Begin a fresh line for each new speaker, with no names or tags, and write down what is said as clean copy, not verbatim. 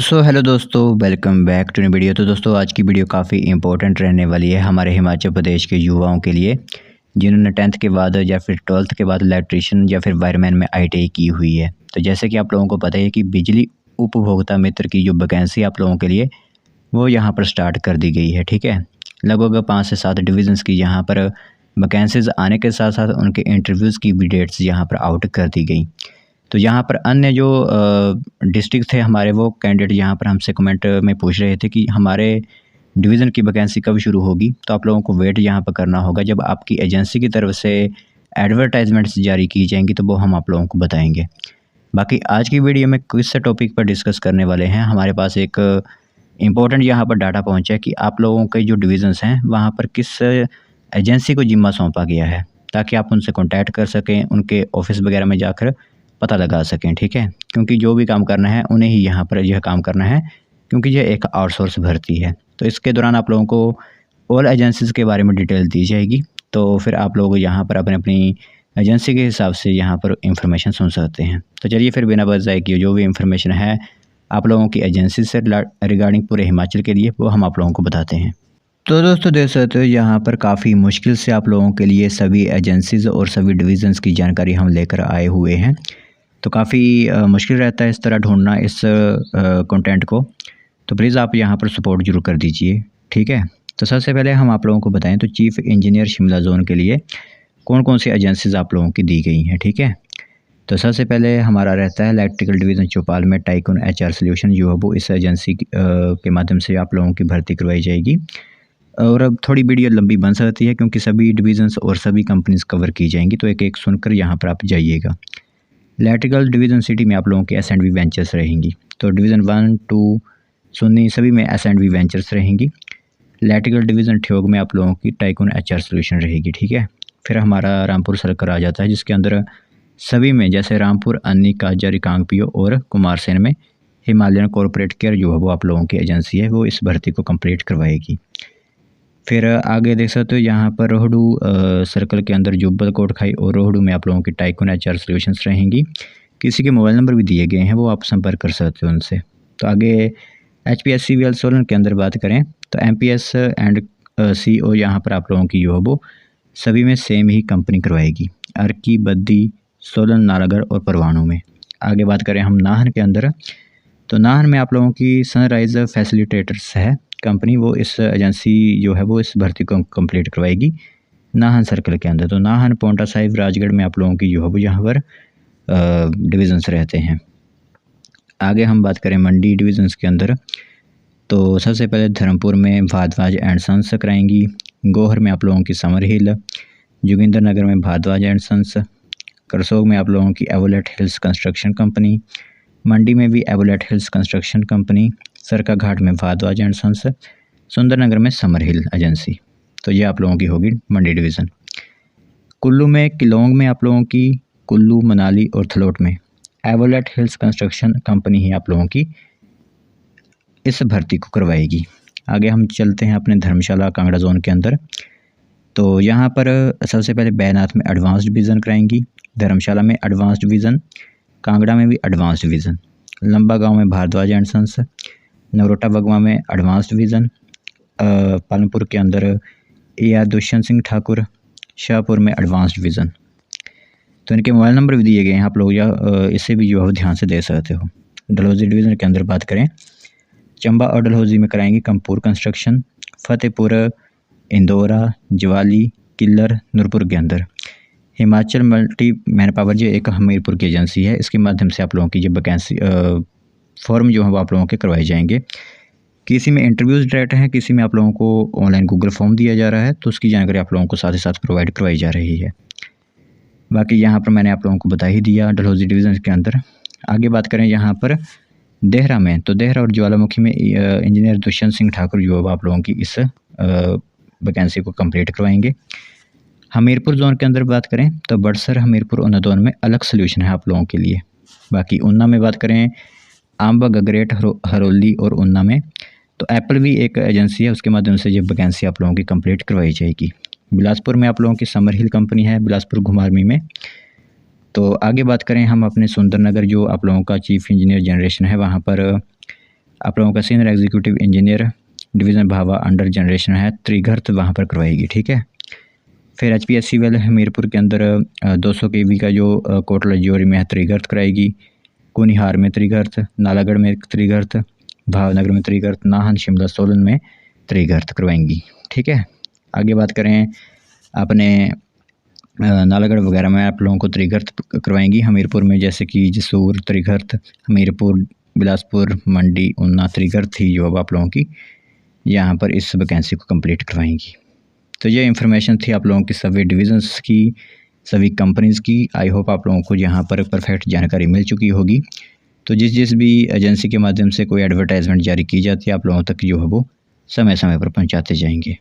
Hello दोस्तों, welcome back to new video. तो दोस्तों आज की वीडियो काफ़ी इंपॉर्टेंट रहने वाली है हमारे हिमाचल प्रदेश के युवाओं के लिए, जिन्होंने 10th के बाद या फिर 12th के बाद इलेक्ट्रीशियन या फिर वायरमैन में आईटीआई की हुई है। तो जैसे कि आप लोगों को पता है कि बिजली उपभोक्ता मित्र की जो वैकेंसी आप लोगों के लिए वो यहाँ पर स्टार्ट कर दी गई है। ठीक है, लगभग 5 से 7 डिविजन्स की यहाँ पर वैकेंसीज आने के साथ साथ उनके इंटरव्यूज़ की भी डेट्स यहाँ पर आउट कर दी गई। तो यहाँ पर अन्य जो डिस्ट्रिक्ट थे हमारे, वो कैंडिडेट यहाँ पर हमसे कमेंट में पूछ रहे थे कि हमारे डिवीज़न की वैकेंसी कब शुरू होगी। तो आप लोगों को वेट यहाँ पर करना होगा, जब आपकी एजेंसी की तरफ से एडवर्टाइजमेंट्स जारी की जाएंगी तो वो हम आप लोगों को बताएंगे। बाकी आज की वीडियो में किस टॉपिक पर डिस्कस करने वाले हैं, हमारे पास एक इम्पोर्टेंट यहाँ पर डाटा पहुँचा है कि आप लोगों के जो डिवीज़न्स हैं वहाँ पर किस एजेंसी को जिम्मा सौंपा गया है, ताकि आप उनसे कॉन्टैक्ट कर सकें, उनके ऑफिस वगैरह में जाकर पता लगा सकें। ठीक है, क्योंकि जो भी काम करना है उन्हें ही यहाँ पर यह काम करना है, क्योंकि यह एक आउटसोर्स भर्ती है। तो इसके दौरान आप लोगों को ऑल एजेंसीज़ के बारे में डिटेल दी जाएगी, तो फिर आप लोग यहाँ पर अपनी अपनी एजेंसी के हिसाब से यहाँ पर इंफॉर्मेशन सुन सकते हैं। तो चलिए फिर बिना वजह की जो भी इंफॉर्मेशन है आप लोगों की एजेंसी से रिगार्डिंग पूरे हिमाचल के लिए, वो हम आप लोगों को बताते हैं। तो दोस्तों देख सकते हो यहाँ पर काफ़ी मुश्किल से आप लोगों के लिए सभी एजेंसीज़ और सभी डिविज़न्स की जानकारी हम लेकर आए हुए हैं। तो काफ़ी मुश्किल रहता है इस तरह ढूंढना इस कंटेंट को, तो प्लीज़ आप यहाँ पर सपोर्ट जरूर कर दीजिए। ठीक है, तो सबसे पहले हम आप लोगों को बताएं तो चीफ़ इंजीनियर शिमला जोन के लिए कौन कौन सी एजेंसीज़ आप लोगों की दी गई हैं। ठीक है, तो सबसे पहले हमारा रहता है इलेक्ट्रिकल डिवीज़न चौपाल में टाइकून एचआर सॉल्यूशन, जो है वो इस एजेंसी के माध्यम से आप लोगों की भर्ती करवाई जाएगी। और अब थोड़ी वीडियो लंबी बन सकती है क्योंकि सभी डिवीज़न्स और सभी कंपनीज़ कवर की जाएंगी, तो एक एक सुनकर यहाँ पर आप जाइएगा। इलेक्ट्रिकल डिवीज़न सिटी में आप लोगों के एस&वी वेंचर्स रहेंगी, तो डिवीज़न 1, 2 सुन्नी सभी में एस&वी वेंचर्स रहेंगी। इलेक्ट्रिकल डिवीज़न ठियोग में आप लोगों की टाइकून एचआर सॉल्यूशन रहेगी। ठीक है, फिर हमारा रामपुर सर्कल आ जाता है, जिसके अंदर सभी में जैसे रामपुर, अन्नी, काजा, रिकांगपियो और कुमारसेन में हिमालयन कॉरपोरेट केयर जो है वो आप लोगों की एजेंसी है, वो इस भर्ती को कंप्लीट करवाएगी। फिर आगे देख सकते हो यहाँ पर रोहडू सर्कल के अंदर जुब्बल, कोटखाई और रोहडू में आप लोगों की टाइकून एचआर सॉल्यूशंस रहेंगी। किसी के मोबाइल नंबर भी दिए गए हैं, वो आप संपर्क कर सकते हो उनसे। तो आगे HPSCVL सोलन के अंदर बात करें तो MPS एंड CO यहाँ पर आप लोगों की जो है वो सभी में सेम ही कंपनी करवाएगी, अर्की, बद्दी, सोलन, नालागढ़ और परवाणू में। आगे बात करें हम नाहन के अंदर, तो नाहन में आप लोगों की सनराइज फैसिलिटेटर्स है कंपनी, वो इस एजेंसी जो है वो इस भर्ती को कंप्लीट करवाएगी नाहन सर्कल के अंदर। तो नाहन, पोंटा साहिब, राजगढ़ में आप लोगों की जो है वो यहाँ पर डिविज़न्स रहते हैं। आगे हम बात करें मंडी डिविज़न्स के अंदर, तो सबसे पहले धर्मपुर में भारद्वाज एंड सन्स कराएंगी। गोहर में आप लोगों की समर हिल, जोगिंदर नगर में भारद्वाज एंड सन्स, करसोग में आप लोगों की एवोलेट हिल्स कंस्ट्रक्शन कंपनी, मंडी में भी एवोलेट हिल्स कंस्ट्रक्शन कंपनी, सरका घाट में भारद्वाज एंड सन्स, सुंदरनगर में समर हिल एजेंसी। तो ये आप लोगों की होगी मंडी डिवीज़न। कुल्लू में किलोंग में आप लोगों की, कुल्लू, मनाली और थलोट में एवोलेट हिल्स कंस्ट्रक्शन कंपनी ही आप लोगों की इस भर्ती को करवाएगी। आगे हम चलते हैं अपने धर्मशाला कांगड़ा जोन के अंदर, तो यहाँ पर सबसे पहले बैनाथ में एडवांस डिवीज़न कराएंगी, धर्मशाला में एडवांस डिवीज़न, कांगड़ा में भी एडवांस डिवीज़न, लंबा गांव में भारद्वाज एंड सन्स, नवरोटा बगवा में एडवांस डिवीज़न, पालमपुर के अंदर AR दुष्यंत सिंह ठाकुर, शाहपुर में एडवांस डिवीज़न। तो इनके मोबाइल नंबर भी दिए गए हैं, आप लोग या इसे भी जो है ध्यान से दे सकते हो। डलहौजी डिवीज़न के अंदर बात करें, चंबा और डलहौजी में कराएंगी कंपूर कंस्ट्रक्शन, फतेहपुर, इंदौरा, जवाली, किल्लर, नूरपुर के अंदर हिमाचल मल्टी मैन पावर, जो एक हमीरपुर की एजेंसी है, इसके माध्यम से आप लोगों की जो वैकेंसी फॉर्म जो है वो आप लोगों के करवाए जाएंगे। किसी में इंटरव्यूज़ डायरेक्ट हैं, किसी में आप लोगों को ऑनलाइन गूगल फॉर्म दिया जा रहा है, तो उसकी जानकारी आप लोगों को साथ ही साथ प्रोवाइड करवाई जा रही है। बाकी यहाँ पर मैंने आप लोगों को बता ही दिया डलहौजी डिवीज़न के अंदर। आगे बात करें यहाँ पर देहरा में, तो देहरा और ज्वालामुखी में इंजीनियर दुष्यंत सिंह ठाकुर जो है आप लोगों की इस वैकेंसी को कंप्लीट करवाएंगे। हमीरपुर जोन के अंदर बात करें तो बड़सर, हमीरपुर, ऊना जोन में अलग सोल्यूशन है आप लोगों के लिए। बाकी ऊना में बात करें आंबा, गगरेट, हरोली और ऊना में तो एप्पल भी एक एजेंसी है, उसके माध्यम से ये वैकेंसी आप लोगों की कंप्लीट करवाई जाएगी। बिलासपुर में आप लोगों की समर हिल कंपनी है, बिलासपुर घुमारवी में। तो आगे बात करें हम अपने सुंदरनगर, जो आप लोगों का चीफ इंजीनियर जनरेशन है, वहाँ पर आप लोगों का सीनियर एग्जीक्यूटिव इंजीनियर डिवीज़न भावा अंडर जनरेशन है त्रिघर्त वहाँ पर करवाएगी, ठीक है। फिर HPSC वाले हमीरपुर के अंदर 200 kV का जो कोटला ज्योरी में है त्रिघर्त कराएगी, कुनिहार में त्रिघर्त, नालागढ़ में त्रिघर्त, भावनगर में त्रिघर्त, नाहन, शिमला, सोलन में त्रिघर्त करवाएंगी, ठीक है। आगे बात करें अपने नालागढ़ वगैरह में आप लोगों को त्रिघर्त करवाएंगी। हमीरपुर में जैसे कि जसूर त्रिघर्त, हमीरपुर, बिलासपुर, मंडी, ऊना त्रिघर्त ही जो अब आप लोगों की यहाँ पर इस वैकेंसी को कंप्लीट करवाएंगी। तो ये इन्फॉर्मेशन थी आप लोगों की सभी डिविज़न्स की, सभी कंपनीज़ की। आई होप आप लोगों को यहाँ पर परफेक्ट जानकारी मिल चुकी होगी। तो जिस भी एजेंसी के माध्यम से कोई एडवर्टाइजमेंट जारी की जाती है आप लोगों तक जो है वो समय समय पर पहुँचाते जाएंगे।